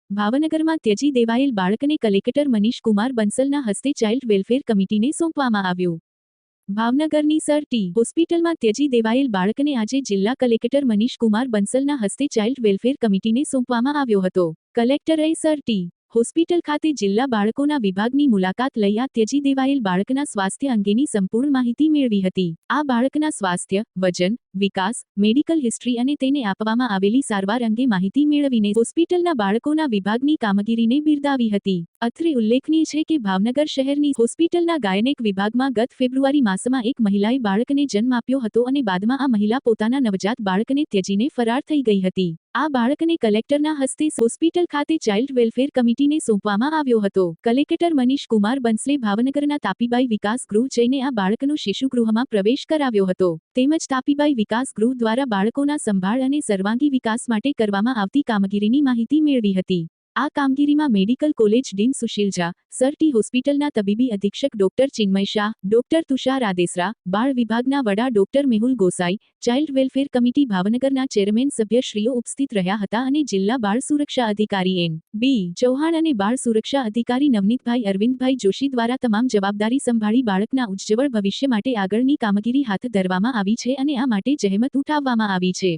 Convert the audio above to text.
ભાવનગરમાં ત્યજી દેવાયેલ બાળકને કલેક્ટર મનીષ કુમાર બંસલના હસ્તે ચાઇલ્ડ વેલફેર કમિટીને સોંપવામાં આવ્યું. ભાવનગરની સર ટી હોસ્પિટલમાં ત્યજી દેવાયેલ બાળકને આજે જિલ્લા કલેક્ટર મનીષ કુમાર બંસલના હસ્તે ચાઇલ્ડ વેલફેર કમિટીને સોંપવામાં આવ્યો હતો. કલેક્ટરે સર ટી હોસ્પિટલ ખાતે જિલ્લા બાળકોના વિભાગની મુલાકાત લઈ આ ત્યજી દેવાયેલ બાળકના સ્વાસ્થ્ય અંગેની સંપૂર્ણ માહિતી મેળવી હતી. આ બાળકના સ્વાસ્થ્ય, વજન, વિકાસ, મેડિકલ હિસ્ટ્રી અને તેને આપવામાં આવેલી સારવાર અંગે માહિતી મેળવીને હોસ્પિટલના બાળકોના વિભાગની કામગીરીને બિરદાવી હતી. અત્રે ઉલ્લેખનીય છે કે ભાવનગર શહેરની હોસ્પિટલના ગાયનેક વિભાગમાં ગત ફેબ્રુઆરી માસમાં એક મહિલાએ બાળકને જન્મ આપ્યો હતો અને બાદમાં આ મહિલા પોતાના નવજાત બાળકને ત્યજીને ફરાર થઈ ગઈ હતી. આ બાળકને કલેક્ટરના હસ્તે હોસ્પિટલ ખાતે ચાઇલ્ડ વેલફેર કમિટીને સોંપવામાં આવ્યો હતો. કલેક્ટર મનીષ કુમાર બંસલે ભાવનગરના તાપીબાઈ વિકાસ ગૃહ જઈને આ બાળકનો શિશુગૃહમાં પ્રવેશ કરાવ્યો હતો. તેમજ તાપીબાઈ વિકાસ ગૃહ દ્વારા બાળકોના સંભાળ અને સર્વાંગી વિકાસ માટે કરવામાં આવતી કામગીરીની માહિતી મેળવી હતી. આ કામગીરીમાં medical college dean Sushil Jha, sir T હોસ્પિટલના તબીબી અધિક્ષક ડોક્ટર ચિન્મય શાહ, ડોક્ટર તુષાર આદેસરા, બાળ વિભાગના વડા doctor Mehul Gosai, child welfare committee ભાવનગરના ચેરમેન સભ્યશ્રીઓ ઉપસ્થિત રહ્યા હતા અને જિલ્લા બાળ સુરક્ષા અધિકારી એન. બી. ચૌહાણ અને બાળ સુરક્ષા અધિકારી નવનીતભાઈ અરવિંદભાઈ જોશી દ્વારા તમામ જવાબદારી સંભાળી બાળકના ઉજ્જવળ ભવિષ્ય માટે આગળની કામગીરી હાથ ધરવામાં આવી છે અને આ માટે જહેમત ઉઠાવવામાં આવી છે.